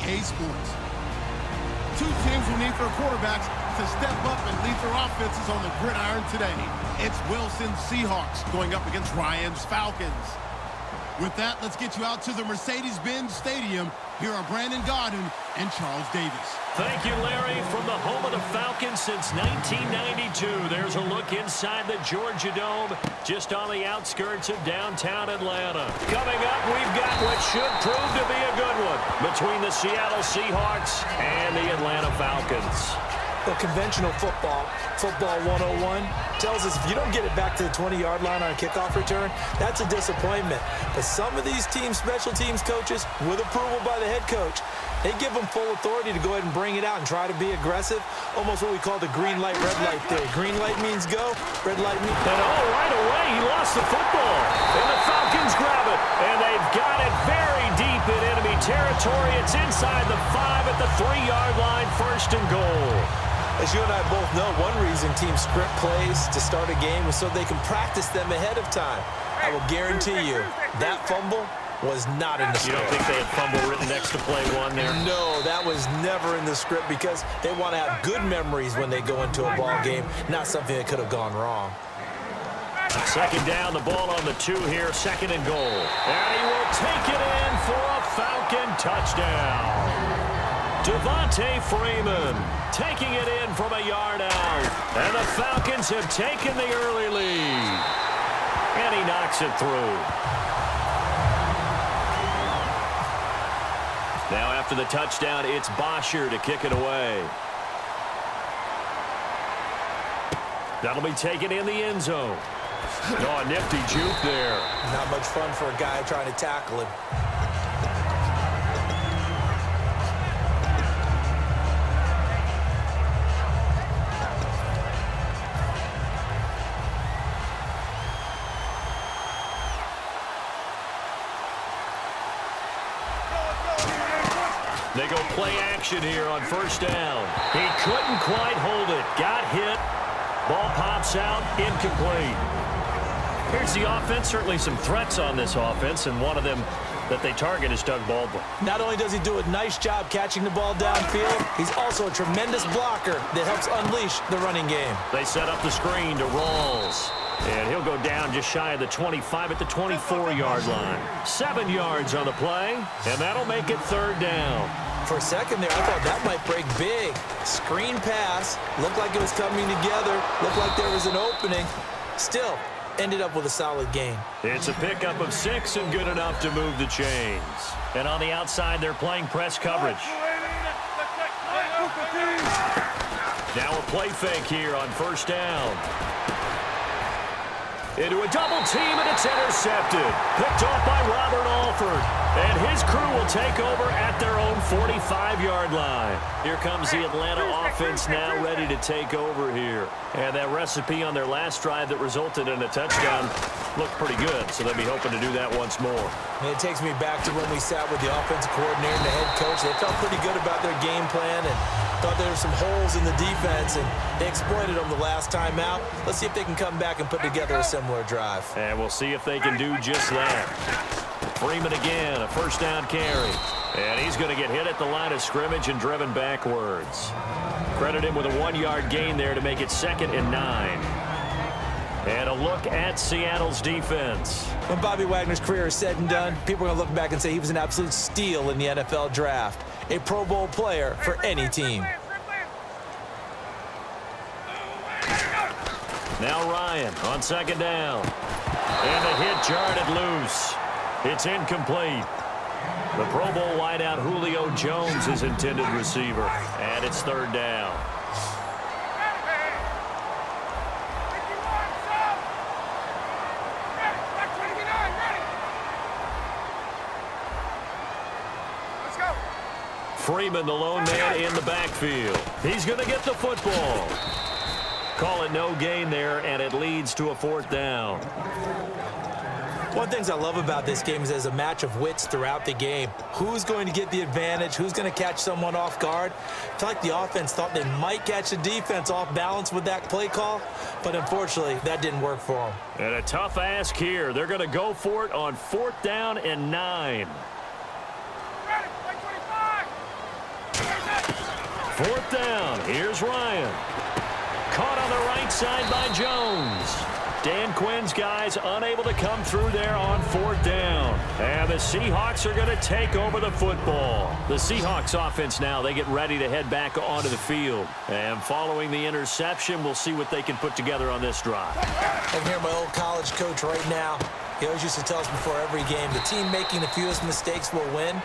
EA Sports. Two teams will need their quarterbacks to step up and lead their offenses on the gridiron today. It's Wilson's Seahawks going up against Ryan's Falcons. With that, let's get you out to the Mercedes-Benz Stadium. Here are Brandon Gaudin and Charles Davis. Thank you, Larry. From the home of the Falcons since 1992, there's a look inside the Georgia Dome, just on the outskirts of downtown Atlanta. Coming up, we've got what should prove to be a good one between the Seattle Seahawks and the Atlanta Falcons. Well, conventional football 101, tells us if you don't get it back to the 20-yard line on a kickoff return, that's a disappointment. But some of these teams, special teams coaches, with approval by the head coach, they give them full authority to go ahead and bring it out and try to be aggressive, almost what we call the green light, red light theory. Green light means go, red light means... And right away, he lost the football. And the Falcons grab it. And they've got it very deep in enemy territory. It's inside the 5 at the 3-yard line, 1st and goal. As you and I both know, one reason teams script plays to start a game is so they can practice them ahead of time. I will guarantee you, that fumble was not in the script. You don't think they had fumble written next to play one there? No, that was never in the script because they want to have good memories when they go into a ball game, not something that could have gone wrong. Second down, the ball on the 2 here, 2nd and goal. And he will take it in for a Falcon touchdown. Devontae Freeman taking it in from a yard out. And the Falcons have taken the early lead. And he knocks it through. Now after the touchdown, it's Bosher to kick it away. That'll be taken in the end zone. Oh, a nifty juke there. Not much fun for a guy trying to tackle him. They go play action here on 1st down. He couldn't quite hold it. Got hit. Ball pops out. Incomplete. Here's the offense. Certainly some threats on this offense, and one of them that they target is Doug Baldwin. Not only does he do a nice job catching the ball downfield, he's also a tremendous blocker that helps unleash the running game. They set up the screen to Rawls. And he'll go down just shy of the 25 at the 24-yard line. 7 yards on the play, and that'll make it 3rd down. For a second there, I thought that might break big. Screen pass, looked like it was coming together, looked like there was an opening. Still, ended up with a solid gain. It's a pickup of 6 and good enough to move the chains. And on the outside, they're playing press coverage. Now a play fake here on 1st down. Into a double team, and it's intercepted. Picked off by Robert Alford. And his crew will take over at their own 45-yard line. Here comes the Atlanta offense now ready to take over here. And that recipe on their last drive that resulted in a touchdown looked pretty good, so they'll be hoping to do that once more. And it takes me back to when we sat with the offensive coordinator and the head coach. They felt pretty good about their game plan and thought there were some holes in the defense, and they exploited them the last time out. Let's see if they can come back and put together a similar drive. And we'll see if they can do just that. Freeman again, a 1st down carry. And he's going to get hit at the line of scrimmage and driven backwards. Credit him with a 1-yard gain there to make it 2nd and 9. And a look at Seattle's defense. When Bobby Wagner's career is said and done, people are going to look back and say he was an absolute steal in the NFL draft. A Pro Bowl player for any team. Now Ryan on 2nd down. And the hit jarred it loose. It's incomplete. The Pro Bowl wideout Julio Jones is intended receiver. And it's 3rd down. Freeman, the lone man in the backfield. He's going to get the football. Call it no gain there, and it leads to a 4th down. One of the things I love about this game is there's a match of wits throughout the game. Who's going to get the advantage? Who's going to catch someone off guard? I feel like the offense thought they might catch the defense off balance with that play call, but unfortunately, that didn't work for them. And a tough ask here. They're going to go for it on 4th down and 9. 4th down. Here's Ryan. Caught on the right side by Jones. Dan Quinn's guys unable to come through there on 4th down. And the Seahawks are going to take over the football. The Seahawks offense now, they get ready to head back onto the field. And following the interception, we'll see what they can put together on this drive. I can hear my old college coach right now. He always used to tell us before every game, the team making the fewest mistakes will win.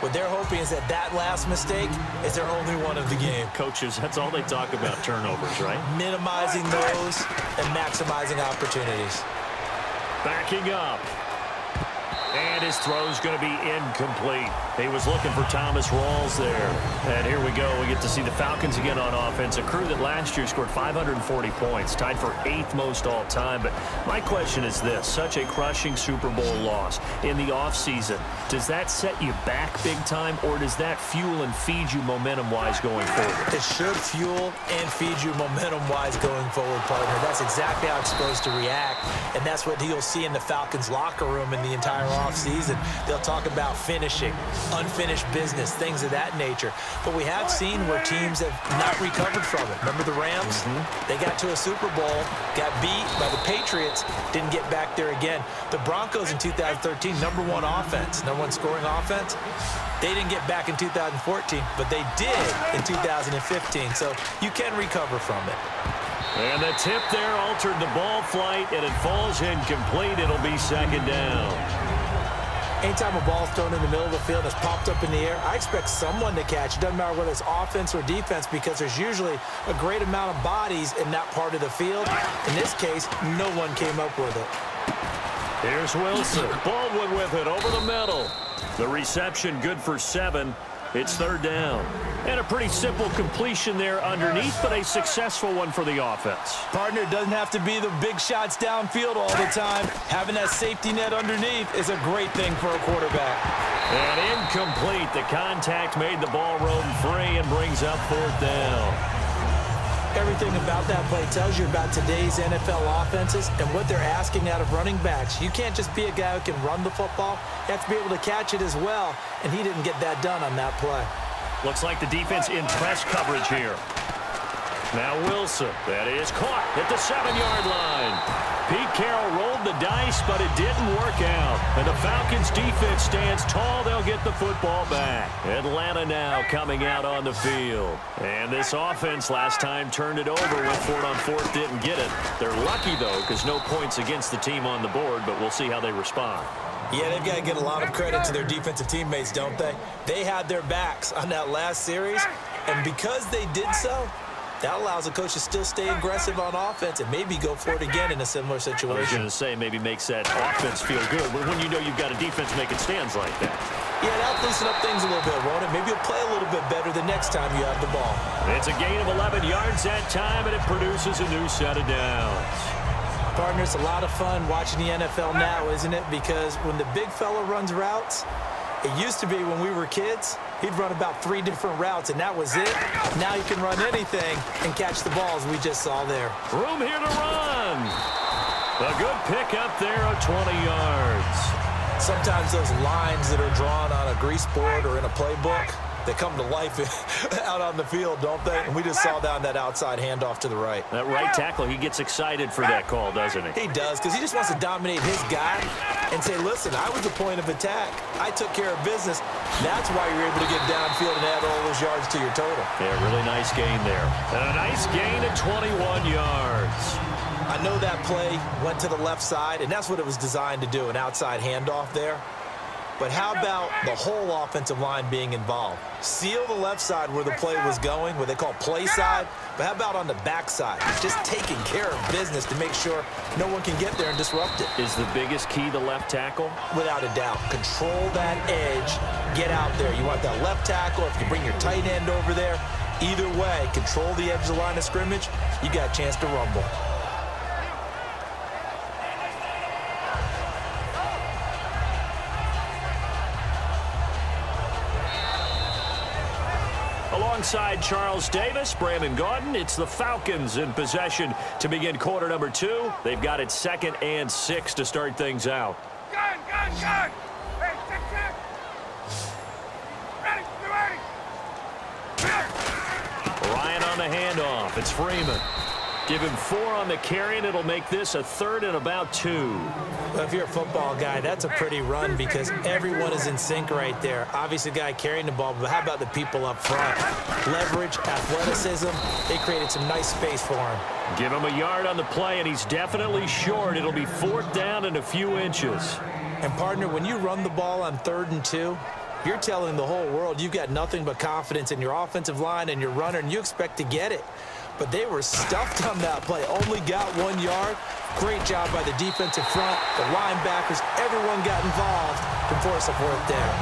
What they're hoping is that last mistake is their only one of the game. Coaches, that's all they talk about, turnovers, right? Minimizing those and maximizing opportunities. Backing up. And his throw's going to be incomplete. He was looking for Thomas Rawls there. And here we go. We get to see the Falcons again on offense, a crew that last year scored 540 points, tied for 8th most all time. But my question is this, such a crushing Super Bowl loss in the offseason, does that set you back big time, or does that fuel and feed you momentum-wise going forward? It should fuel and feed you momentum-wise going forward, partner. That's exactly how it's supposed to react, and that's what you'll see in the Falcons locker room in the entire offseason. They'll talk about finishing, unfinished business, things of that nature. But we have seen where teams have not recovered from it. Remember the Rams? They got to a Super Bowl, got beat by the Patriots, didn't get back there again. The Broncos in 2013, #1 offense, #1 scoring offense. They didn't get back in 2014, but they did in 2015. So you can recover from it. And the tip there altered the ball flight, and it falls incomplete. It'll be 2nd down. Anytime a ball's thrown in the middle of the field that's popped up in the air, I expect someone to catch it. Doesn't matter whether it's offense or defense, because there's usually a great amount of bodies in that part of the field. In this case, no one came up with it. Here's Wilson. Baldwin with it over the middle. The reception good for 7. It's 3rd down. And a pretty simple completion there underneath, but a successful one for the offense. Partner, it doesn't have to be the big shots downfield all the time. Having that safety net underneath is a great thing for a quarterback. And incomplete. The contact made the ball roam free and brings up 4th down. Everything about that play tells you about today's NFL offenses and what they're asking out of running backs. You can't just be a guy who can run the football. You have to be able to catch it as well, and he didn't get that done on that play. Looks like the defense in press coverage here. Now Wilson. That is caught at the 7-yard line. Pete Carroll rolled the dice, but it didn't work out. And the Falcons defense stands tall. They'll get the football back. Atlanta now coming out on the field. And this offense last time turned it over, went for it on 4th, didn't get it. They're lucky, though, because no points against the team on the board, but we'll see how they respond. Yeah, they've got to get a lot of credit to their defensive teammates, don't they? They had their backs on that last series, and because they did so, that allows the coach to still stay aggressive on offense and maybe go for it again in a similar situation. I was going to say maybe makes that offense feel good, but when you know you've got a defense making stands like that. Yeah, that'll loosen up things a little bit, won't it? Maybe you'll play a little bit better the next time you have the ball. It's a gain of 11 yards that time, and it produces a new set of downs. Partner, it's a lot of fun watching the NFL now, isn't it? Because when the big fella runs routes, it used to be when we were kids, he'd run about 3 different routes, and that was it. Now you can run anything and catch the balls we just saw there. Room here to run. A good pick up there of 20 yards. Sometimes those lines that are drawn on a grease board or in a playbook, they come to life out on the field, don't they? And we just saw down that outside handoff to the right. That right tackle, he gets excited for that call, doesn't he? He does, because he just wants to dominate his guy and say, listen, I was the point of attack. I took care of business. That's why you're able to get downfield and add all those yards to your total. Yeah, really nice gain there. And a nice gain of 21 yards. I know that play went to the left side, and that's what it was designed to do, an outside handoff there. But how about the whole offensive line being involved? Seal the left side where the play was going, what they call play side. But how about on the back side? Just taking care of business to make sure no one can get there and disrupt it. Is the biggest key the left tackle? Without a doubt. Control that edge. Get out there. You want that left tackle. If you bring your tight end over there, either way, control the edge of the line of scrimmage, you got a chance to rumble. Alongside Charles Davis, Brandon Gaudin, it's the Falcons in possession to begin quarter number 2. They've got it 2nd and 6 to start things out. Gun! Hey, check! Ready, get ready! handoff. It's Freeman. Give him 4 on the carry, and it'll make this a 3rd and about 2. Well, if you're a football guy, that's a pretty run because everyone is in sync right there. Obviously, the guy carrying the ball, but how about the people up front? Leverage, athleticism, they created some nice space for him. Give him a yard on the play, and he's definitely short. It'll be 4th down and a few inches. And, partner, when you run the ball on 3rd and 2, you're telling the whole world you've got nothing but confidence in your offensive line and your runner, and you expect to get it. But they were stuffed on that play. Only got 1 yard. Great job by the defensive front, the linebackers. Everyone got involved to force a 4th down.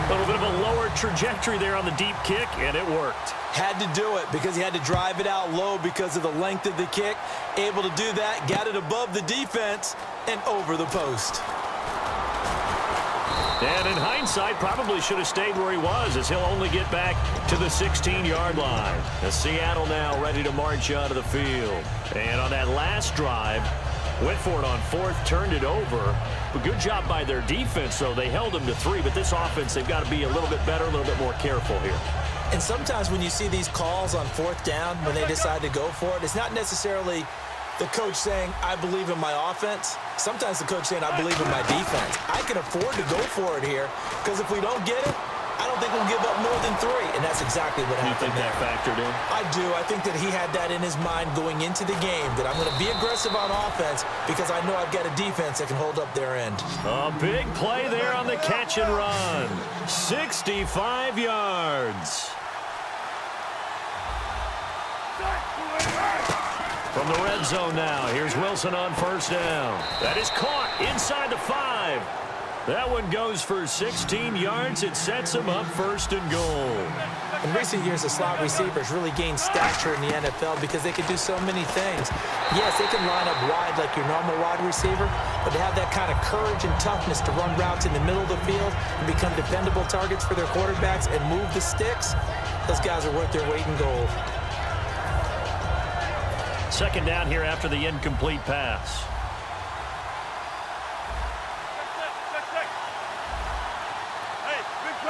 A little bit of a lower trajectory there on the deep kick, and it worked. Had to do it because he had to drive it out low because of the length of the kick. Able to do that, got it above the defense and over the post. And in hindsight, probably should have stayed where he was as he'll only get back to the 16-yard line. As Seattle now ready to march out of the field. And on that last drive, went for it on 4th, turned it over. But good job by their defense, though. They held them to 3, but this offense, they've got to be a little bit better, a little bit more careful here. And sometimes when you see these calls on 4th down, when they decide to go for it, it's not necessarily the coach saying, I believe in my offense. Sometimes the coach saying, I believe in my defense. I can afford to go for it here because if we don't get it, I don't think we'll give up more than 3. And that's exactly what happened. You think that factored in? I do. I think that he had that in his mind going into the game, that I'm going to be aggressive on offense because I know I've got a defense that can hold up their end. A big play there on the catch and run. 65 yards. From the red zone now, here's Wilson on 1st down. That is caught inside the 5. That one goes for 16 yards. It sets him up 1st and goal. In recent years, the slot receivers really gained stature in the NFL because they can do so many things. Yes, they can line up wide like your normal wide receiver, but to have that kind of courage and toughness to run routes in the middle of the field and become dependable targets for their quarterbacks and move the sticks, those guys are worth their weight in gold. 2nd down here after the incomplete pass.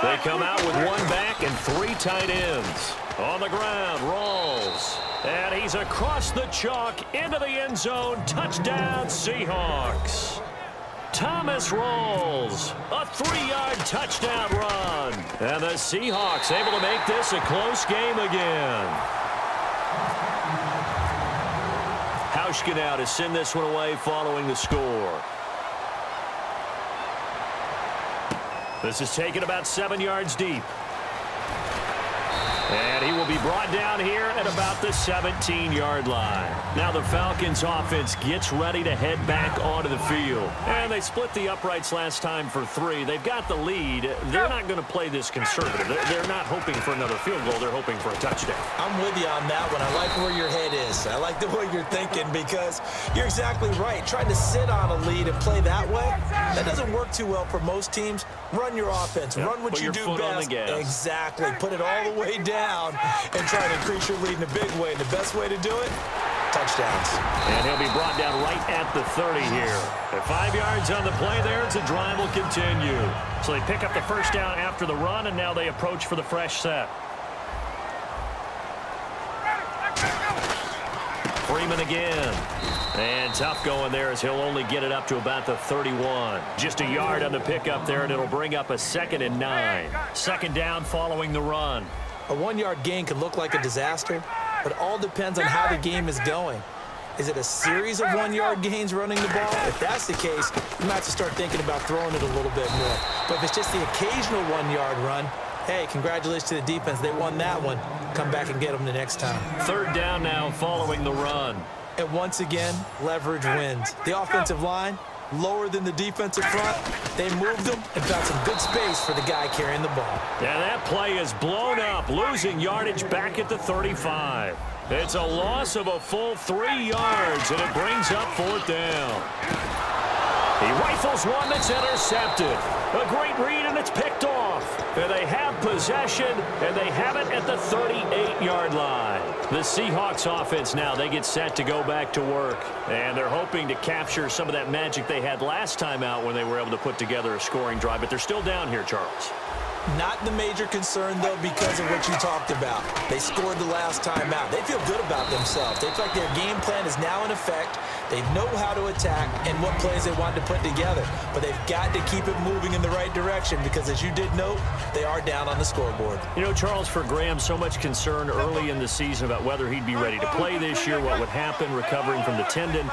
They come out with 1 back and 3 tight ends. On the ground, Rawls. And he's across the chalk into the end zone. Touchdown, Seahawks. Thomas Rawls, a 3-yard touchdown run. And the Seahawks able to make this a close game again. Hauschka now to send this one away following the score. This is taken about 7 yards deep. And he will be brought down here at about the 17-yard line. Now the Falcons offense gets ready to head back onto the field. And they split the uprights last time for 3. They've got the lead. They're not going to play this conservative. They're not hoping for another field goal. They're hoping for a touchdown. I'm with you on that one. I like where your head is. I like the way you're thinking because you're exactly right. Trying to sit on a lead and play that way, that doesn't work too well for most teams. Run your offense. Run what you do best. Exactly. Put it all the way down and try to increase your lead in a big way. And the best way to do it, touchdowns. And he'll be brought down right at the 30 here. At 5 yards on the play there, the drive will continue. So they pick up the 1st down after the run, and now they approach for the fresh set. Freeman again. And tough going there as he'll only get it up to about the 31. Just a yard on the pickup there, and it'll bring up a 2nd and 9. 2nd down following the run. A 1-yard gain can look like a disaster, but it all depends on how the game is going. Is it a series of 1-yard gains running the ball? If that's the case, you might have to start thinking about throwing it a little bit more. But if it's just the occasional 1-yard run, hey, congratulations to the defense. They won that one. Come back and get them the next time. 3rd down now following the run. And once again, leverage wins. The offensive line, lower than the defensive front. They moved them and found some good space for the guy carrying the ball. And that play is blown up, losing yardage back at the 35. It's a loss of a full 3 yards, and it brings up 4th down. He rifles one that's intercepted. A great read, and it's picked off. And they have possession, and they have it at the 38-yard line. The Seahawks offense now, they get set to go back to work. And they're hoping to capture some of that magic they had last time out when they were able to put together a scoring drive. But they're still down here, Charles. Not the major concern, though, because of what you talked about. They scored the last time out. They feel good about themselves. They feel like their game plan is now in effect. They know how to attack and what plays they want to put together. But they've got to keep it moving in the right direction because, as you did note, they are down on the scoreboard. You know, Charles, for Graham, so much concern early in the season about whether he'd be ready to play this year, what would happen recovering from the tendon.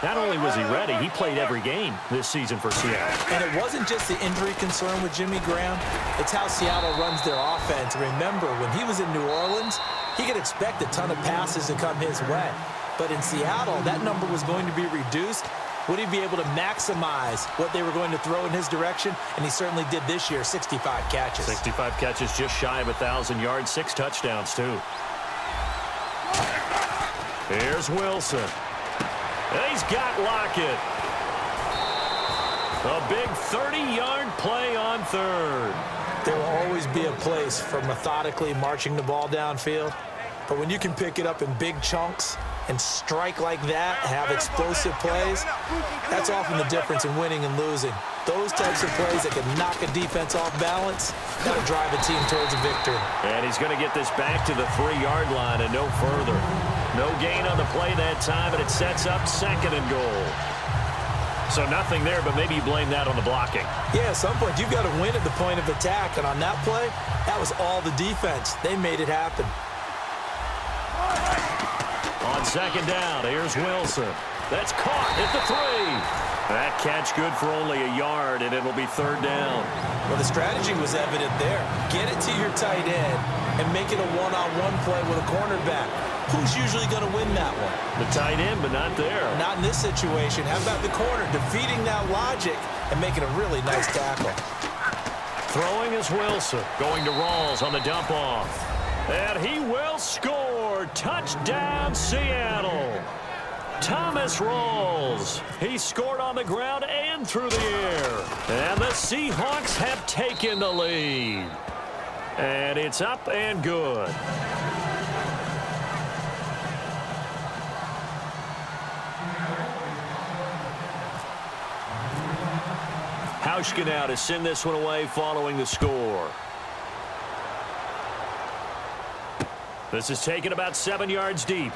Not only was he ready, he played every game this season for Seattle. And it wasn't just the injury concern with Jimmy Graham. It's how Seattle runs their offense. Remember, when he was in New Orleans, he could expect a ton of passes to come his way. But in Seattle, that number was going to be reduced. Would he be able to maximize what they were going to throw in his direction? And he certainly did this year, 65 catches. 65 catches, just shy of 1,000 yards, 6 touchdowns, too. Here's Wilson. And he's got Lockett. A big 30-yard play on third. There will always be a place for methodically marching the ball downfield. But when you can pick it up in big chunks and strike like that, have explosive plays, that's often the difference in winning and losing. Those types of plays that can knock a defense off balance, that'll drive a team towards a victory. And he's going to get this back to the 3-yard line and no further. No gain on the play that time, and it sets up 2nd and goal. So nothing there, but maybe you blame that on the blocking. Yeah, at some point, you've got to win at the point of attack. And on that play, that was all the defense. They made it happen. On 2nd down, here's Wilson. That's caught at the 3. That catch good for only a yard, and it'll be 3rd down. Well, the strategy was evident there. Get it to your tight end and make it a one-on-one play with a cornerback. Who's usually going to win that one? The tight end, but not there. Not in this situation. How about the corner defeating that logic and making a really nice tackle? Throwing is Wilson. Going to Rawls on the dump off. And he will score. Touchdown, Seattle. Thomas Rawls. He scored on the ground and through the air. And the Seahawks have taken the lead. And it's up and good. Hauschka now to send this one away following the score. This is taken about 7 yards deep.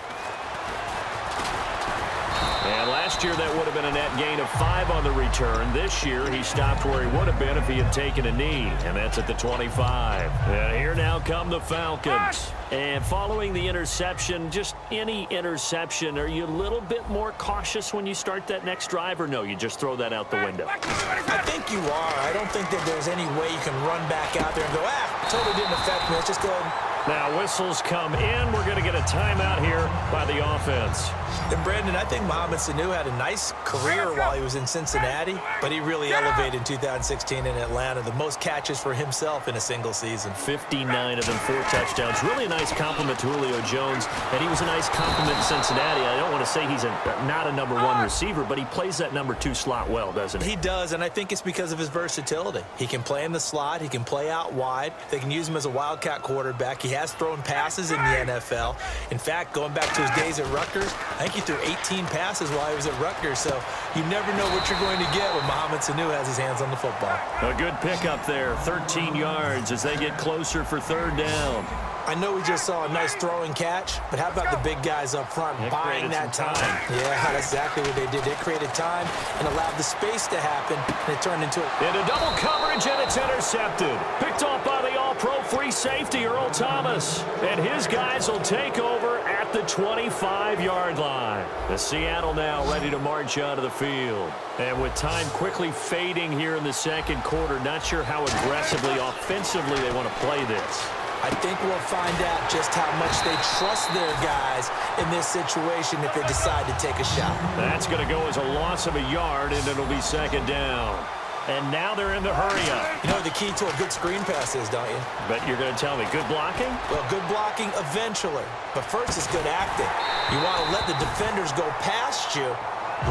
And last year that would have been a net gain of 5 on the return. This year he stopped where he would have been if he had taken a knee. And that's at the 25. And here now come the Falcons. And following the interception, just any interception, are you a little bit more cautious when you start that next drive, or no, you just throw that out the window? I think you are. I don't think that there's any way you can run back out there and go, totally didn't affect me. Let's just go ahead. Now whistles come in. We're going to get a timeout here by the offense. And Brandon, I think Mohamed Sanu had a nice career while he was in Cincinnati, but he really elevated in 2016 in Atlanta. The most catches for himself in a single season. 59 of them, 4 touchdowns. Really a nice compliment to Julio Jones, and he was a nice compliment in Cincinnati. I don't want to say he's not a number 1 receiver, but he plays that number 2 slot well, doesn't he? He does, and I think it's because of his versatility. He can play in the slot. He can play out wide. They can use him as a wildcat quarterback. He has thrown passes in the NFL. In fact, going back to his days at Rutgers, I think he threw 18 passes while he was at Rutgers, so you never know what you're going to get when Mohamed Sanu has his hands on the football. A good pickup there, 13 yards as they get closer for 3rd down. I know we just saw a nice throwing catch, but how about the big guys up front buying that time? Yeah, that's exactly what they did. They created time and allowed the space to happen, and it turned into Into double coverage, and it's intercepted. Picked off by the all-pro free safety, Earl Thomas. And his guys will take over at the 25-yard line. The Seattle now ready to march out of the field. And with time quickly fading here in the 2nd quarter, not sure how aggressively, offensively they want to play this. I think we'll find out just how much they trust their guys in this situation if they decide to take a shot. That's going to go as a loss of a yard, and it'll be 2nd down. And now they're in the hurry-up. You know what the key to a good screen pass is, don't you? But you're going to tell me, good blocking? Well, good blocking eventually. But first it's good acting. You want to let the defenders go past you,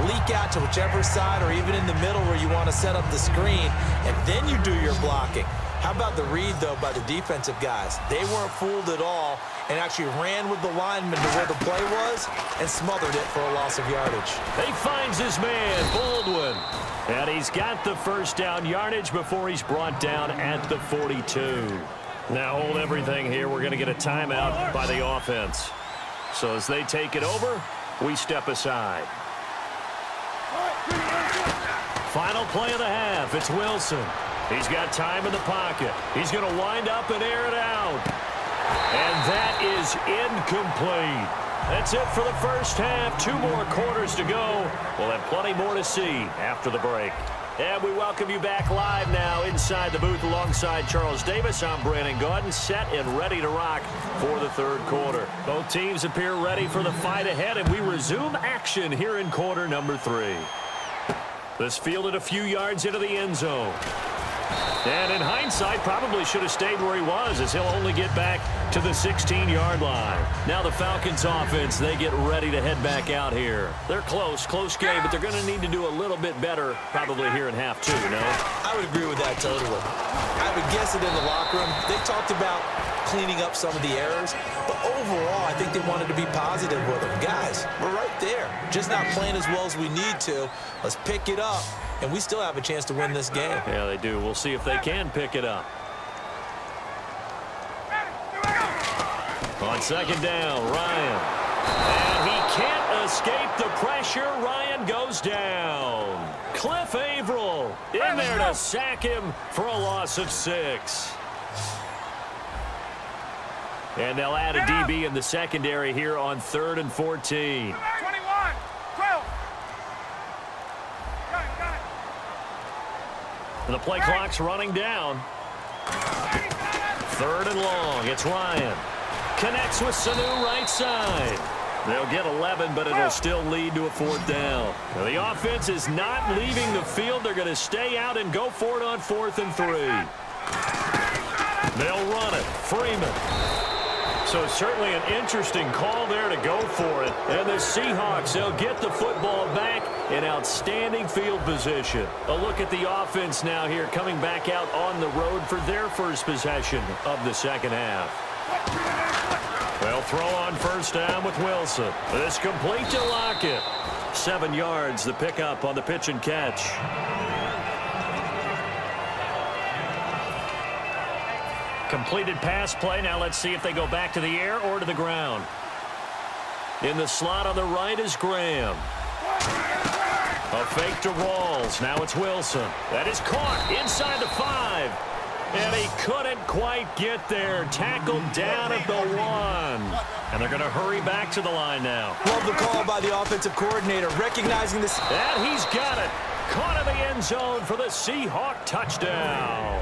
leak out to whichever side or even in the middle where you want to set up the screen, and then you do your blocking. How about the read, though, by the defensive guys? They weren't fooled at all and actually ran with the lineman to where the play was and smothered it for a loss of yardage. He finds his man, Baldwin. And he's got the first down yardage before he's brought down at the 42. Now hold everything here. We're going to get a timeout by the offense. So as they take it over, we step aside. Final play of the half. It's Wilson. He's got time in the pocket. He's going to wind up and air it out. And that is incomplete. That's it for the first half. 2 more quarters to go. We'll have plenty more to see after the break. And we welcome you back live now inside the booth alongside Charles Davis. I'm Brandon Gaudin, set and ready to rock for the third quarter. Both teams appear ready for the fight ahead, and we resume action here in quarter number 3. This fielded a few yards into the end zone. And in hindsight, probably should have stayed where he was, as he'll only get back to the 16-yard line. Now the Falcons offense, they get ready to head back out here. They're close game, but they're going to need to do a little bit better probably here in half 2, no? I would agree with that totally. I would guess it in the locker room. They talked about cleaning up some of the errors, but overall, I think they wanted to be positive with them. Guys, we're right there. Just not playing as well as we need to. Let's pick it up. And we still have a chance to win this game. Yeah, they do. We'll see if they can pick it up. On second down, Ryan. And he can't escape the pressure. Ryan goes down. Cliff Averill in there to sack him for a loss of 6. And they'll add a DB in the secondary here on 3rd and 14. 21, 12. The play clock's running down. 3rd and long. It's Ryan. Connects with Sanu right side. They'll get 11, but it'll still lead to a 4th down. Now, the offense is not leaving the field. They're going to stay out and go for it on 4th and 3. They'll run it. Freeman. So certainly an interesting call there to go for it. And the Seahawks, they'll get the football back in outstanding field position. A look at the offense now here coming back out on the road for their first possession of the second half. They'll throw on first down with Wilson. This complete to Lockett. 7 yards, the pickup on the pitch and catch. Completed pass play. Now let's see if they go back to the air or to the ground. In the slot on the right is Graham. A fake to Rawls. Now it's Wilson. That is caught inside the 5. And he couldn't quite get there. Tackled down at the 1. And they're going to hurry back to the line now. Love the call by the offensive coordinator, recognizing this. And he's got it. Caught in the end zone for the Seahawk touchdown.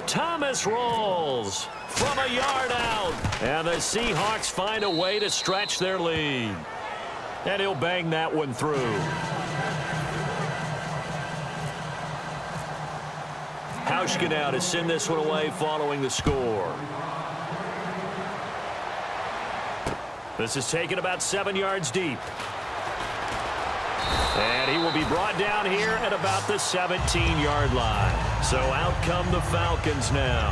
Thomas Rawls from a yard out. And the Seahawks find a way to stretch their lead. And he'll bang that one through. Hauschka now to send this one away following the score. This is taken about 7 yards deep. And he will be brought down here at about the 17-yard line. So out come the Falcons now.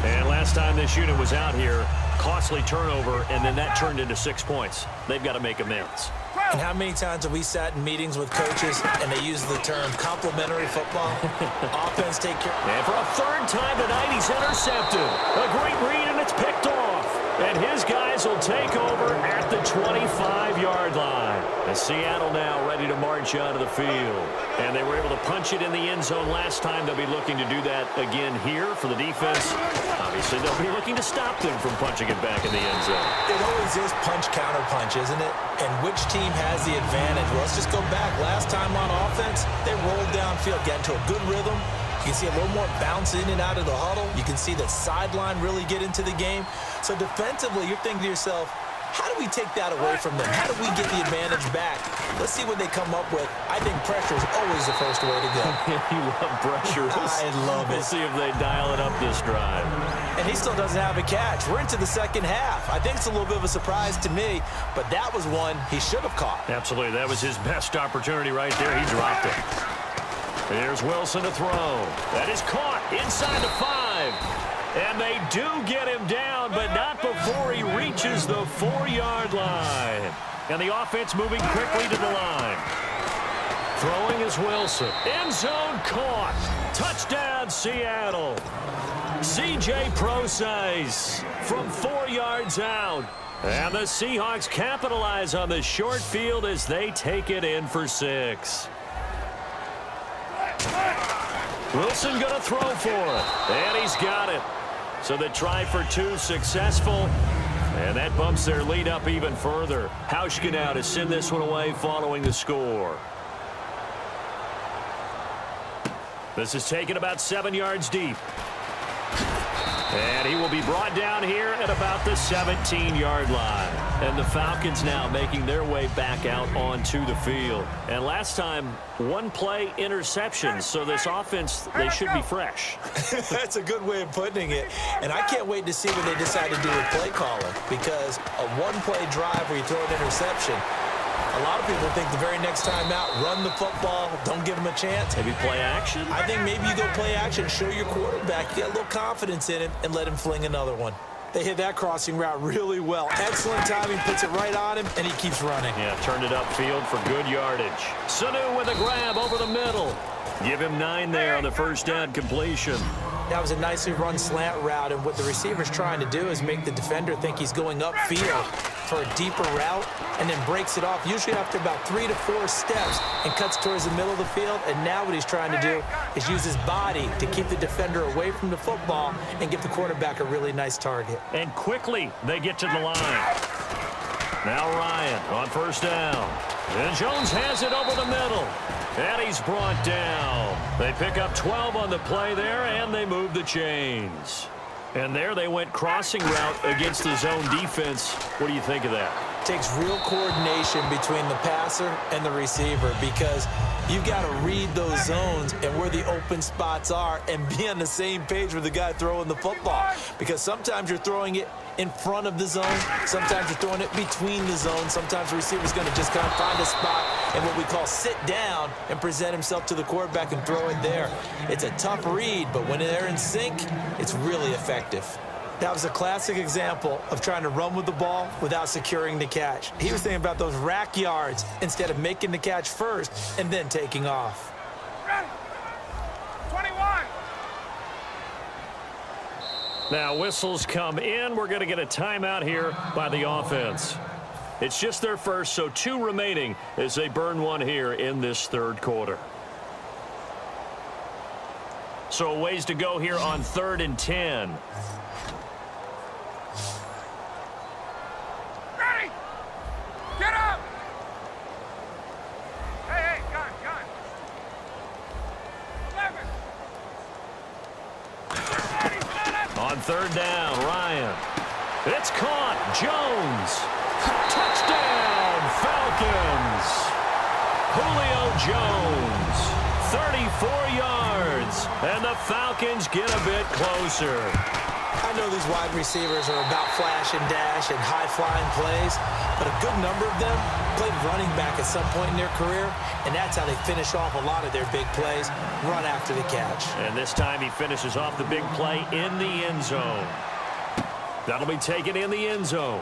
And last time this unit was out here, costly turnover, and then that turned into 6 points. They've got to make amends. And how many times have we sat in meetings with coaches and they use the term complementary football? Offense take care. And for a 3rd time tonight, he's intercepted. A great read, and it's picked off. And his guys will take over at the 25-yard line. And Seattle now ready to march out of the field. And they were able to punch it in the end zone last time. They'll be looking to do that again here for the defense. Obviously, they'll be looking to stop them from punching it back in the end zone. It always is punch-counter-punch, isn't it? And which team has the advantage? Well, let's just go back. Last time on offense, they rolled downfield, got into a good rhythm. You can see a little more bounce in and out of the huddle. You can see the sideline really get into the game. So defensively, you're thinking to yourself, how do we take that away from them? How do we get the advantage back? Let's see what they come up with. I think pressure is always the first way to go. You love pressure. I love it. We'll see if they dial it up this drive. And he still doesn't have a catch. We're into the second half. I think it's a little bit of a surprise to me, but that was one he should have caught. Absolutely. That was his best opportunity right there. He dropped it. Here's Wilson to throw. That is caught inside the 5. drive. And they do get him down, but not before he reaches the 4-yard line. And the offense moving quickly to the line. Throwing is Wilson. End zone caught. Touchdown, Seattle. C.J. Prosise from 4 yards out. And the Seahawks capitalize on the short field as they take it in for 6. Wilson going to throw for it. And he's got it. So the try for 2 successful. And that bumps their lead up even further. Hauschka now to send this one away following the score. This is taken about 7 yards deep. And he will be brought down here at about the 17-yard line. And the Falcons now making their way back out onto the field. And last time, 1 play interception. So this offense, they should be fresh. That's a good way of putting it. And I can't wait to see what they decide to do with play calling. Because a 1-play drive where you throw an interception, a lot of people think the very next time out, run the football, don't give him a chance. Maybe play action? I think maybe you go play action, show your quarterback, get a little confidence in him, and let him fling another one. They hit that crossing route really well. Excellent timing, puts it right on him, and he keeps running. Yeah, turned it upfield for good yardage. Sanu with a grab over the middle. Give him 9 there on the first down completion. That was a nicely run slant route, and what the receiver's trying to do is make the defender think he's going upfield for a deeper route and then breaks it off, usually after about 3 to 4 steps, and cuts towards the middle of the field. And now what he's trying to do is use his body to keep the defender away from the football and give the quarterback a really nice target. And quickly they get to the line. Now Ryan on first down. And Jones has it over the middle. And he's brought down. They pick up 12 on the play there, and they move the chains. And there they went crossing route against the zone defense. What do you think of that? Takes real coordination between the passer and the receiver, because you've got to read those zones and where the open spots are and be on the same page with the guy throwing the football. Because sometimes you're throwing it in front of the zone. Sometimes you're throwing it between the zones. Sometimes the receiver's going to just kind of find a spot and what we call sit down and present himself to the quarterback and throw it there. It's a tough read, but when they're in sync, it's really effective. That was a classic example of trying to run with the ball without securing the catch. He was thinking about those rack yards instead of making the catch first and then taking off. Ready. 21. Now whistles come in. We're going to get a timeout here by the offense. It's just their first, so 2 remaining as they burn 1 here in this third quarter. So a ways to go here on 3rd and 10. Ready. Get up. Hey, gun. 11. On 3rd down, Ryan. It's caught. Jones. Touchdown, Falcons. Julio Jones, 34 yards, and the Falcons get a bit closer. I know these wide receivers are about flash and dash and high-flying plays, but a good number of them played running back at some point in their career, and that's how they finish off a lot of their big plays, run after the catch. And this time he finishes off the big play in the end zone. That'll be taken in the end zone.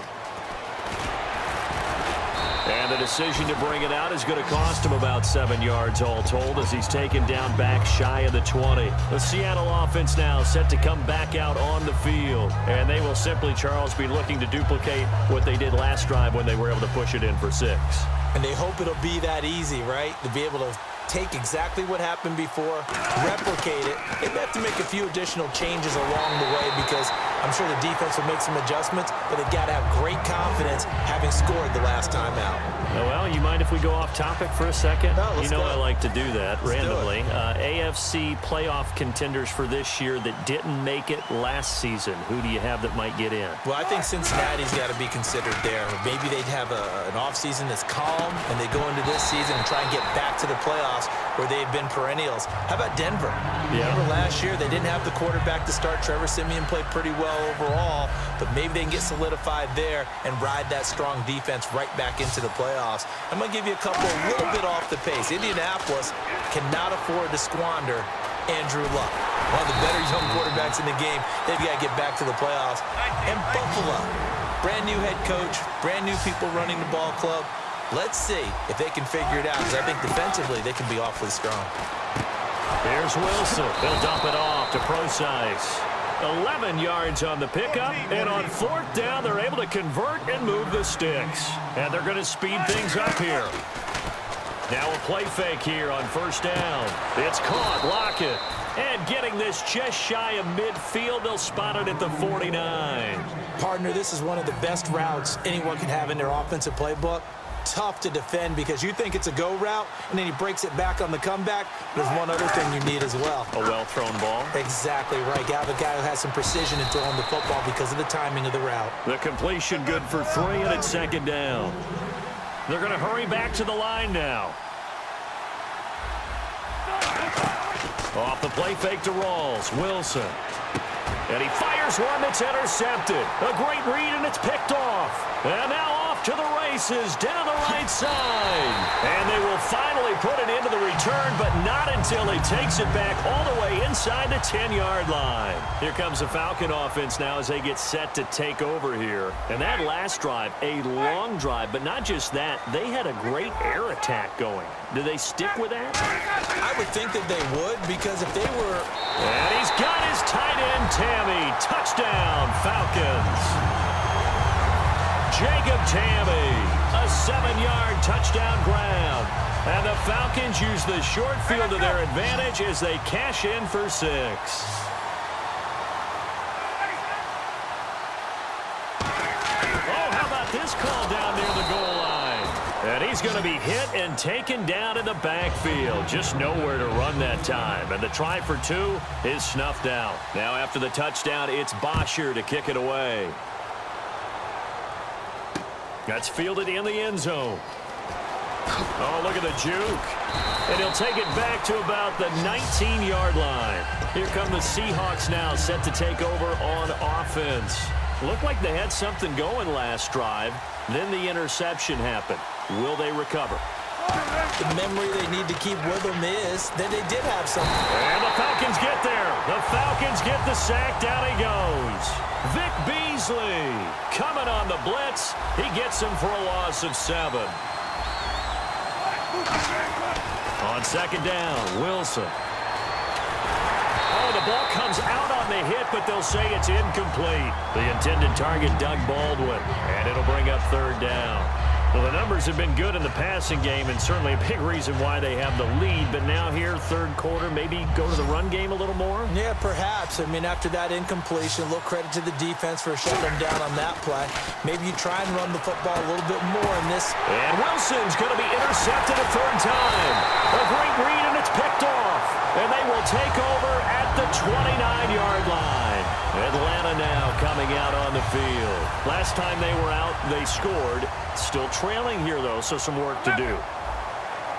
And the decision to bring it out is going to cost him about 7 yards all told as he's taken down back shy of the 20. The Seattle offense now set to come back out on the field. And they will simply, Charles, be looking to duplicate what they did last drive when they were able to push it in for 6. And they hope it'll be that easy, right? To be able to take exactly what happened before, replicate it. They may have to make a few additional changes along the way because I'm sure the defense will make some adjustments, but they've got to have great confidence having scored the last time out. Well, you mind if we go off topic for a second? No, let's go. I like to do that randomly. Do AFC playoff contenders for this year that didn't make it last season. Who do you have that might get in? Well, I think Cincinnati's got to be considered there. Maybe they'd have an offseason that's calm, and they go into this season and try and get back to the playoffs where they've been perennials. How about Denver? Yeah. Remember last year, they didn't have the quarterback to start. Trevor Siemian played pretty well overall, but maybe they can get solidified there and ride that strong defense right back into the playoffs. I'm going to give you a couple a little bit off the pace. Indianapolis cannot afford to squander Andrew Luck, one of the better young quarterbacks in the game. They've got to get back to the playoffs. And Buffalo, brand new head coach, brand new people running the ball club. Let's see if they can figure it out, because I think defensively they can be awfully strong. Here's Wilson. He'll dump it off to Procise. 11 yards on the pickup, and on 4th down, they're able to convert and move the sticks. And they're going to speed things up here. Now a play fake here on 1st down. It's caught. Lockett. And getting this just shy of midfield, they'll spot it at the 49. Partner, this is one of the best routes anyone can have in their offensive playbook. Tough to defend because you think it's a go route, and then he breaks it back on the comeback. There's one other thing you need as well. A well-thrown ball. Exactly right. You have a guy who has some precision in throwing the football because of the timing of the route. The completion good for 3, and it's 2nd down. They're going to hurry back to the line now. Off the play fake to Rawls. Wilson. And he fires one that's intercepted. A great read, and it's picked off. And now off to the races down the right side. And they will finally put it into the return, but not until he takes it back all the way inside the 10-yard line. Here comes the Falcon offense now as they get set to take over here. And that last drive, a long drive, but not just that. They had a great air attack going. Do they stick with that? I would think that they would, because if they were... And he's got his tight end, Tammy. Touchdown, Falcons. Jacob Tammy, a 7-yard touchdown grab. And the Falcons use the short field to their advantage as they cash in for 6. Oh, how about this call down near the goal line? And he's going to be hit and taken down in the backfield. Just nowhere to run that time. And the try for 2 is snuffed out. Now after the touchdown, it's Bosher to kick it away. That's fielded in the end zone. Oh, look at the juke. And he'll take it back to about the 19-yard line. Here come the Seahawks now, set to take over on offense. Looked like they had something going last drive. Then the interception happened. Will they recover? The memory they need to keep with them is that they did have something. And the Falcons get there. The Falcons get the sack. Down he goes. Vic Beasley coming on the blitz. He gets him for a loss of 7. On 2nd down, Wilson. Oh, the ball comes out on the hit, but they'll say it's incomplete. The intended target, Doug Baldwin. And it'll bring up 3rd down. Well, the numbers have been good in the passing game, and certainly a big reason why they have the lead. But now here, 3rd quarter, maybe go to the run game a little more? Yeah, perhaps. I mean, after that incompletion, a little credit to the defense for shutting them down on that play. Maybe you try and run the football a little bit more in this. And Wilson's going to be intercepted a 3rd time. A great read, and it's picked off. And they will take over at the 29-yard line. Atlanta now coming out on the field. Last time they were out, they scored. Still trailing here, though, so some work to do.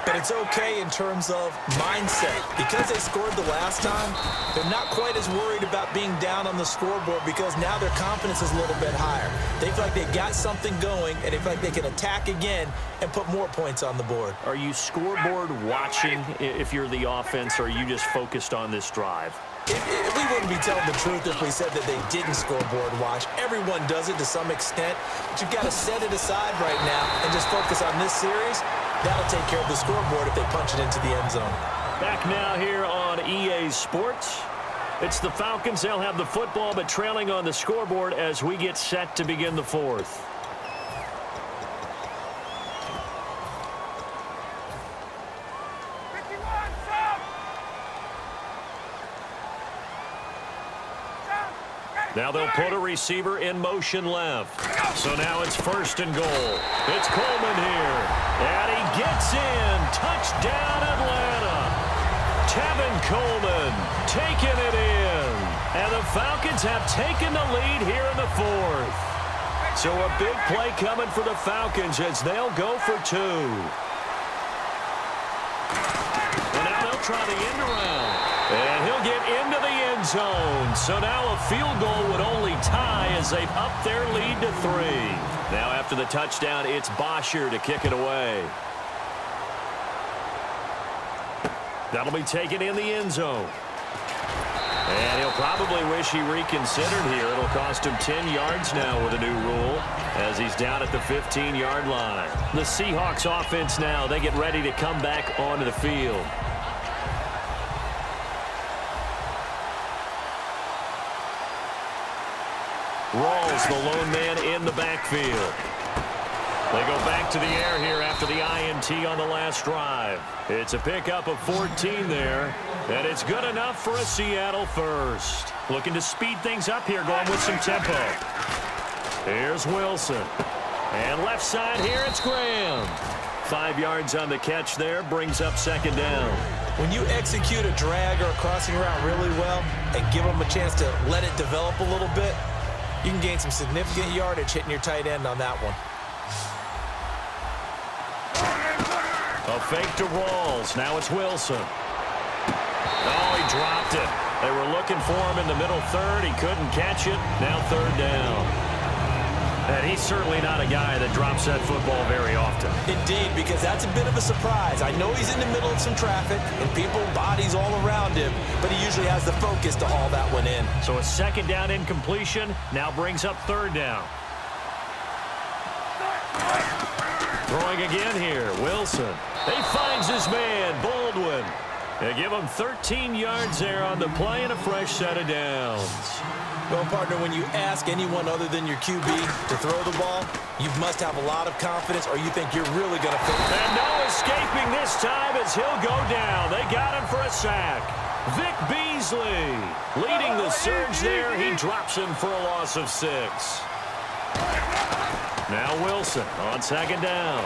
But it's okay in terms of mindset. Because they scored the last time, they're not quite as worried about being down on the scoreboard because now their confidence is a little bit higher. They feel like they've got something going, and they feel like they can attack again and put more points on the board. Are you scoreboard watching if you're the offense, or are you just focused on this drive? We wouldn't be telling the truth if we said that they didn't scoreboard watch. Everyone does it to some extent, but you've got to set it aside right now and just focus on this series. That'll take care of the scoreboard if they punch it into the end zone. Back now here on EA Sports. It's the Falcons. They'll have the football, but trailing on the scoreboard as we get set to begin the 4th. Now they'll put a receiver in motion left. So now it's 1st and goal. It's Coleman here. And he gets in. Touchdown, Atlanta. Tevin Coleman taking it in. And the Falcons have taken the lead here in the 4th. So a big play coming for the Falcons as they'll go for 2. And now they'll try the end around. And he'll get into the end zone. So now a field goal would only tie as they've upped their lead to 3. Now after the touchdown, it's Bosher to kick it away. That'll be taken in the end zone. And he'll probably wish he reconsidered here. It'll cost him 10 yards now with a new rule as he's down at the 15-yard line. The Seahawks offense now, they get ready to come back onto the field. Rawls, the lone man in the backfield. They go back to the air here after the INT on the last drive. It's a pickup of 14 there, and it's good enough for a Seattle first. Looking to speed things up here, going with some tempo. Here's Wilson. And left side here, it's Graham. 5 yards on the catch there, brings up second down. When you execute a drag or a crossing route really well and give them a chance to let it develop a little bit, you can gain some significant yardage hitting your tight end on that one. A fake to Rawls. Now it's Wilson. Oh, he dropped it. They were looking for him in the middle third. He couldn't catch it. Now third down. And he's certainly not a guy that drops that football very often. Indeed, because that's a bit of a surprise. I know he's in the middle of some traffic and people, bodies all around him, but he usually has the focus to haul that one in. So a second down incompletion now brings up third down. Throwing again here, Wilson. He finds his man, Baldwin. They give him 13 yards there on the play and a fresh set of downs. Well, partner, when you ask anyone other than your QB to throw the ball, you must have a lot of confidence or you think you're really going to fit. And no escaping this time as he'll go down. They got him for a sack. Vic Beasley leading the surge there. He drops him for a loss of 6. Now Wilson on second down.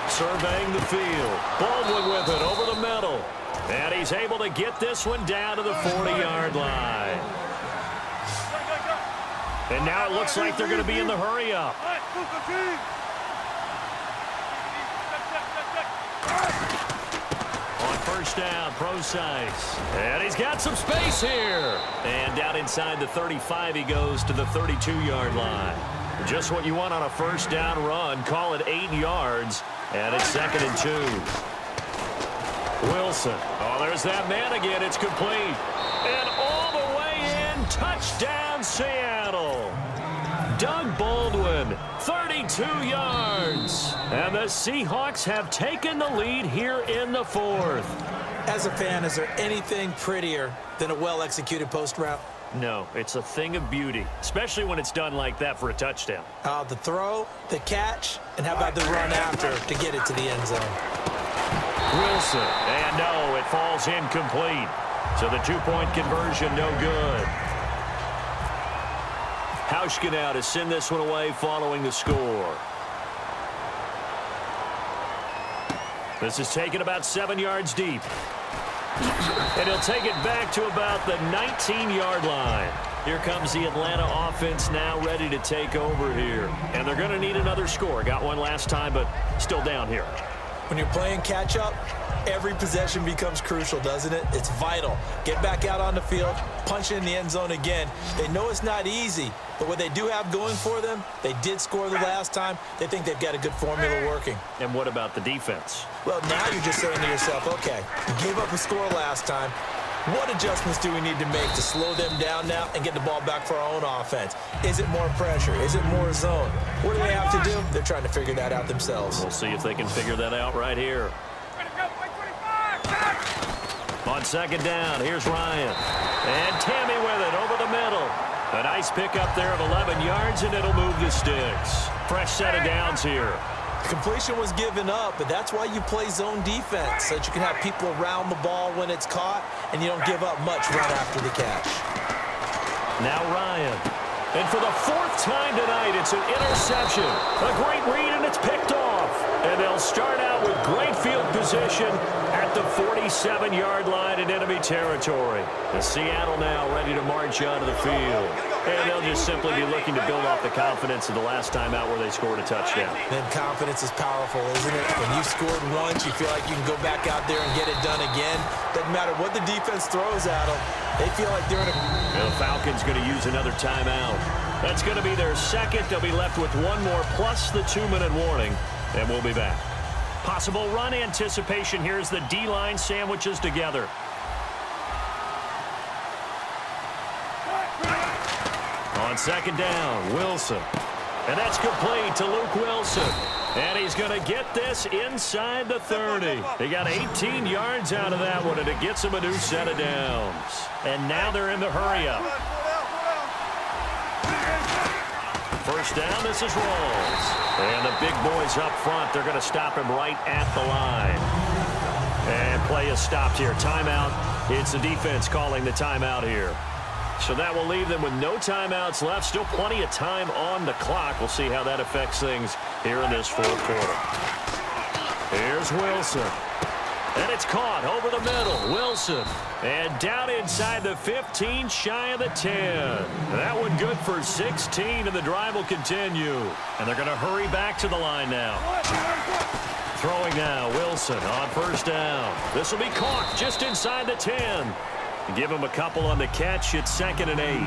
Surveying the field. Baldwin with it over the middle. And he's able to get this one down to the 40-yard line. And now it looks like they're going to be in the hurry-up. On first down, Procise. And he's got some space here. And down inside the 35, he goes to the 32-yard line. Just what you want on a first down run. Call it 8 yards. And it's 2nd and 2. Wilson. Oh, there's that man again. It's complete. And all the way in. Touchdown, Seattle. Doug Baldwin, 32 yards. And the Seahawks have taken the lead here in the 4th. As a fan, is there anything prettier than a well-executed post route? No, it's a thing of beauty, especially when it's done like that for a touchdown. The throw, the catch, and how about the run after to get it to the end zone? Wilson, and no, it falls incomplete. So the two-point conversion, no good. Hauschka now to send this one away following the score. This is taken about 7 yards deep. And he'll take it back to about the 19-yard line. Here comes the Atlanta offense now ready to take over here. And they're going to need another score. Got one last time, but still down here. When you're playing catch-up, every possession becomes crucial, doesn't it? It's vital. Get back out on the field, punch it in the end zone again. They know it's not easy, but what they do have going for them, they did score the last time. They think they've got a good formula working. And what about the defense? Well, now you're just saying to yourself, okay, you gave up a score last time. What adjustments do we need to make to slow them down now and get the ball back for our own offense? Is it more pressure? Is it more zone? What do they have to do? They're trying to figure that out themselves. We'll see if they can figure that out right here. On second down, here's Ryan. And Tammy with it over the middle. A nice pickup there of 11 yards, and it'll move the sticks. Fresh set of downs here. Completion was given up, but that's why you play zone defense, so that you can have people around the ball when it's caught, and you don't give up much right after the catch. Now Ryan. And for the 4th time tonight, it's an interception. A great read, and it's picked off. And they'll start out with great field position at the 47-yard line in enemy territory. The Seattle now ready to march onto the field. And they'll just simply be looking to build off the confidence of the last time out where they scored a touchdown. Then confidence is powerful, isn't it? When you've scored once, you feel like you can go back out there and get it done again. Doesn't matter what the defense throws at them. They feel like they're in a... The Falcons going to use another timeout. That's going to be their second. They'll be left with one more plus the 2-minute warning. And we'll be back. Possible run anticipation. Here's the D-line sandwiches together. On second down, Wilson. And that's complete to Luke Wilson. And he's going to get this inside the 30. He got 18 yards out of that one, and it gets him a new set of downs. And now they're in the hurry-up. First down, this is Rawls. And the big boys up front, they're going to stop him right at the line. And play is stopped here. Timeout. It's the defense calling the timeout here. So that will leave them with no timeouts left. Still plenty of time on the clock. We'll see how that affects things here in this fourth quarter. Here's Wilson. And it's caught over the middle. Wilson. And down inside the 15, shy of the 10. That one good for 16, and the drive will continue. And they're going to hurry back to the line now. Throwing now, Wilson on first down. This will be caught just inside the 10. Give him a couple on the catch. It's 2nd and 8.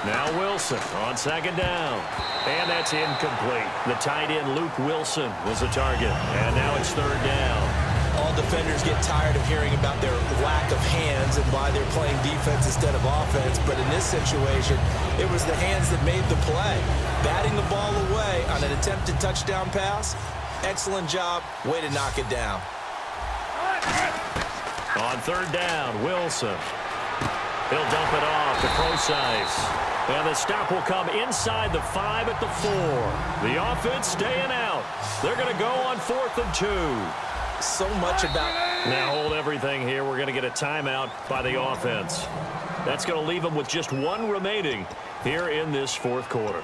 Now Wilson on second down. And that's incomplete. The tight end, Luke Wilson, was the target. And now it's 3rd down. All defenders get tired of hearing about their lack of hands and why they're playing defense instead of offense. But in this situation, it was the hands that made the play. Batting the ball away on an attempted touchdown pass. Excellent job. Way to knock it down. On 3rd down, Wilson. He'll dump it off to Procise. And the stop will come inside the 5 at the 4. The offense staying out. They're going to go on 4th and 2. So much about... Now hold everything here. We're going to get a timeout by the offense. That's going to leave them with just one remaining here in this fourth quarter.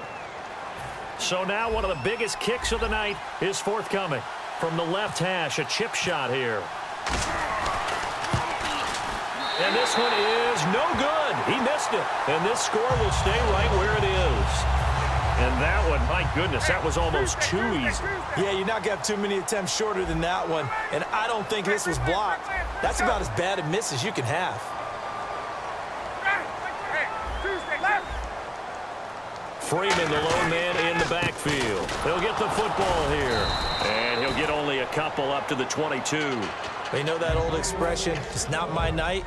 So now one of the biggest kicks of the night is forthcoming. From the left hash, a chip shot here. And this one is no good. He missed it. And this score will stay right where it is. And that one, my goodness, that was almost too easy. Yeah, you're not going to have too many attempts shorter than that one. And I don't think this was blocked. That's about as bad a miss as you can have. Freeman, the lone man in the backfield. He'll get the football here. And he'll get only a couple up to the 22. You know that old expression, it's not my night?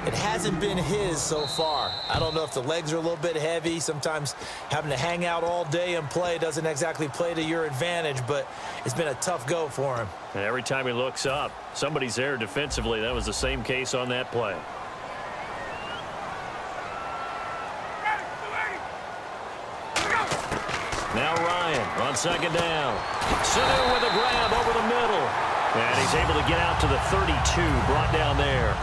It hasn't been his so far. I don't know if the legs are a little bit heavy. Sometimes having to hang out all day and play doesn't exactly play to your advantage, but it's been a tough go for him. And every time he looks up, somebody's there defensively. That was the same case on that play. Now Ryan on second down. Sanu with a grab over the middle. And he's able to get out to the 32, brought down there.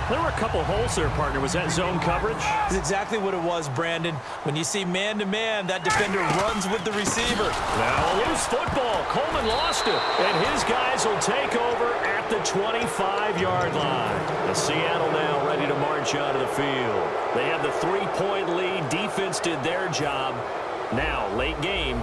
There were a couple holes there, partner. Was that zone coverage? That's exactly what it was, Brandon. When you see man-to-man, that defender runs with the receiver. Now a loose football. Coleman lost it. And his guys will take over at the 25-yard line. And Seattle now ready to march out of the field. They have the 3-point lead. Defense did their job. Now, late game.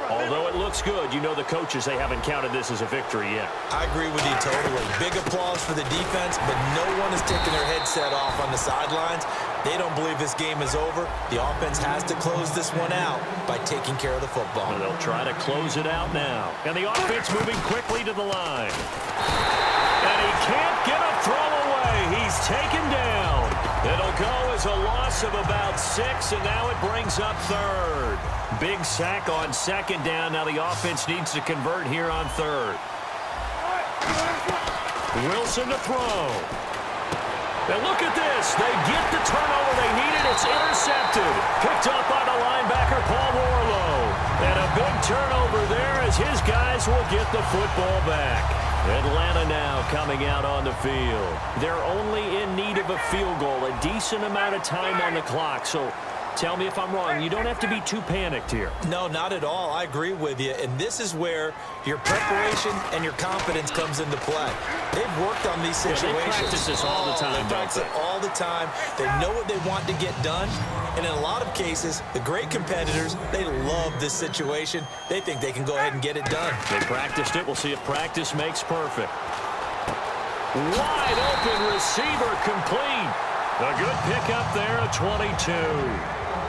Although it looks good, you know the coaches, they haven't counted this as a victory yet. I agree with you totally. Big applause for the defense, but no one is taking their headset off on the sidelines. They don't believe this game is over. The offense has to close this one out by taking care of the football. And they'll try to close it out now. And the offense moving quickly to the line. And he can't get a throw away. He's taken down. It'll go as a loss of about 6, and now it brings up 3rd. Big sack on second down. Now the offense needs to convert here on 3rd. Wilson to throw. And look at this. They get the turnover they needed. It's intercepted. Picked up by the linebacker, Paul Warlow. And a big turnover there as his guys will get the football back. Atlanta now coming out on the field. They're only in need of a field goal, a decent amount of time on the clock. So tell me if I'm wrong. You don't have to be too panicked here. No, not at all. I agree with you. And this is where your preparation and your confidence comes into play. They've worked on these situations. Yeah, they practice this all the time, They practice it all the time. They know what they want to get done. And in a lot of cases, the great competitors, they love this situation. They think they can go ahead and get it done. They practiced it. We'll see if practice makes perfect. Wide open receiver complete. A good pickup there at 22.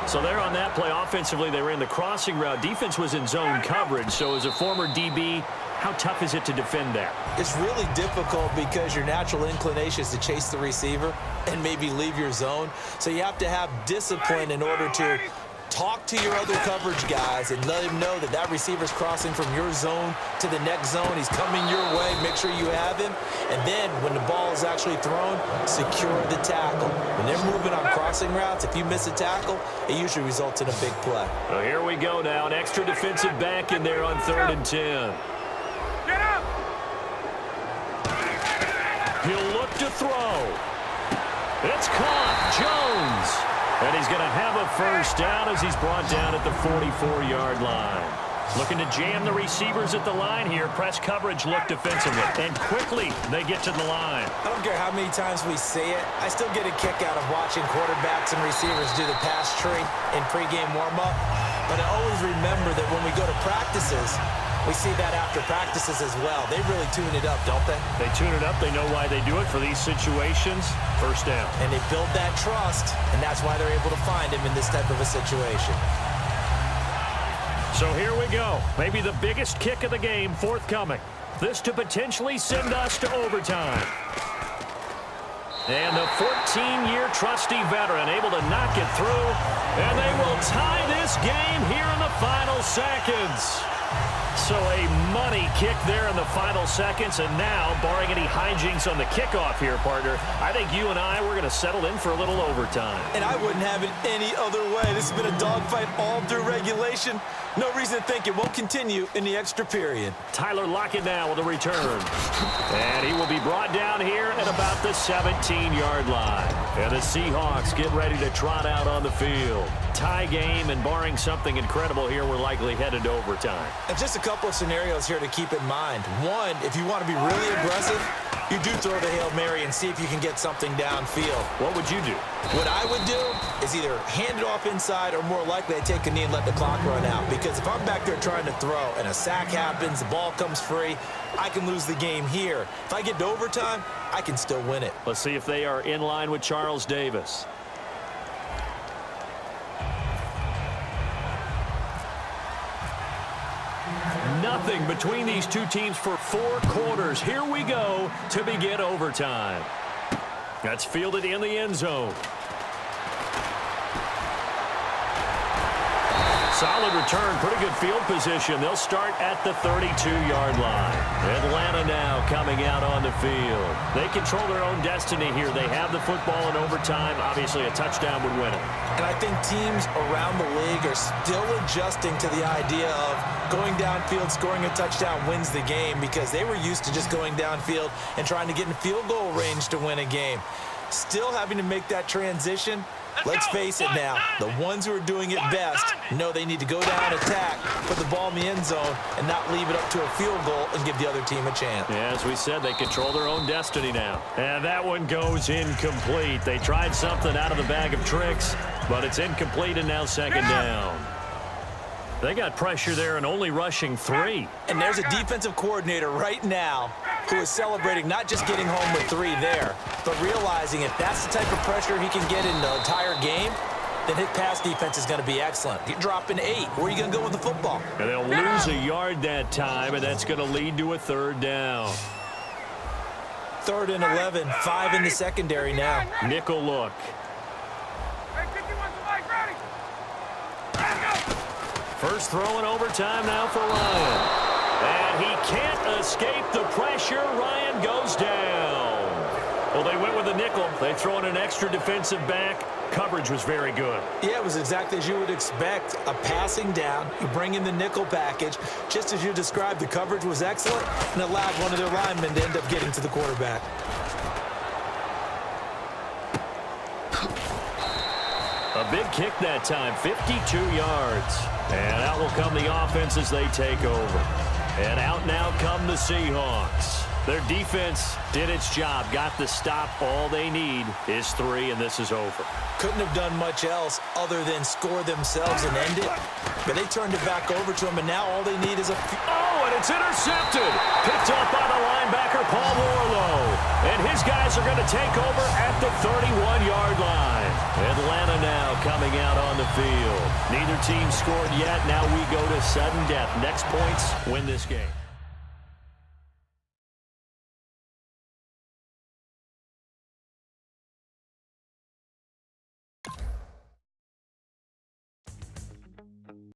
So there on that play, offensively, they ran the crossing route. Defense was in zone coverage. So as a former DB, how tough is it to defend that? It's really difficult because your natural inclination is to chase the receiver and maybe leave your zone. So you have to have discipline in order to talk to your other coverage guys and let him know that that receiver's crossing from your zone to the next zone. He's coming your way. Make sure you have him. And then when the ball is actually thrown, secure the tackle. When they're moving on crossing routes, if you miss a tackle, it usually results in a big play. Well, here we go now. An extra defensive back in there on 3rd and 10. Get up! He'll look to throw. It's caught. Jones. And he's going to have a first down as he's brought down at the 44-yard line. Looking to jam the receivers at the line here. Press coverage look defensively. And quickly they get to the line. I don't care how many times we say it. I still get a kick out of watching quarterbacks and receivers do the pass tree in pregame warm-up. But I always remember that when we go to practices, we see that after practices as well. They really tune it up, don't they? They tune it up. They know why they do it for these situations. First down. And they build that trust, and that's why they're able to find him in this type of a situation. So here we go. Maybe the biggest kick of the game forthcoming. This to potentially send us to overtime. And the 14-year trusty veteran able to knock it through. And they will tie this game here in the final seconds. So a money kick there in the final seconds. And now, barring any hijinks on the kickoff here, partner, I think you and I, we're going to settle in for a little overtime. And I wouldn't have it any other way. This has been a dogfight all through regulation. No reason to think it won't continue in the extra period. Tyler Lockett now with a return. And he will be brought down here at about the 17-yard line. And the Seahawks get ready to trot out on the field. Tie game, and barring something incredible here, we're likely headed to overtime. And just a couple of scenarios here to keep in mind. One, if you want to be really aggressive, you do throw the Hail Mary and see if you can get something downfield. What would you do? What I would do is either hand it off inside or more likely I take a knee and let the clock run out. Because if I'm back there trying to throw and a sack happens, the ball comes free, I can lose the game here. If I get to overtime, I can still win it. Let's see if they are in line with Charles Davis. Nothing between these two teams for 4 quarters. Here we go to begin overtime. That's fielded in the end zone. Solid return, pretty good field position. They'll start at the 32-yard line. Atlanta now coming out on the field. They control their own destiny here. They have the football in overtime. Obviously, a touchdown would win it. And I think teams around the league are still adjusting to the idea of going downfield, scoring a touchdown wins the game, because they were used to just going downfield and trying to get in field goal range to win a game. Still having to make that transition. Let's face it now, the ones who are doing it best know they need to go down, attack, put the ball in the end zone, and not leave it up to a field goal and give the other team a chance. Yeah, as we said, they control their own destiny now. And that one goes incomplete. They tried something out of the bag of tricks, but it's incomplete, and now second down. They got pressure there and only rushing 3. And there's a defensive coordinator right now who is celebrating not just getting home with 3 there, but realizing if that's the type of pressure he can get in the entire game, then his pass defense is going to be excellent. You're dropping 8. Where are you going to go with the football? And they'll lose a yard that time, and that's going to lead to a 3rd down. 3rd and 11, 5 in the secondary now. Nickel look. Hey, 51 to Mike, ready? Let's go! First throw in overtime now for Ryan. And he can't escape the pressure. Ryan goes down. Well, they went with a nickel. They throw in an extra defensive back. Coverage was very good. Yeah, it was exactly as you would expect. A passing down. You bring in the nickel package. Just as you described, the coverage was excellent and allowed one of their linemen to end up getting to the quarterback. A big kick that time, 52 yards. And out will come the offense as they take over. And out now come the Seahawks. Their defense did its job, got the stop. All they need is 3, and this is over. Couldn't have done much else other than score themselves and end it. But they turned it back over to him, and now all they need is a... Oh, and it's intercepted. Picked up by the linebacker, Paul Warlow. And his guys are going to take over at the 31-yard line. Atlanta now coming out on the field. Neither team scored yet. Now we go to sudden death. Next points win this game.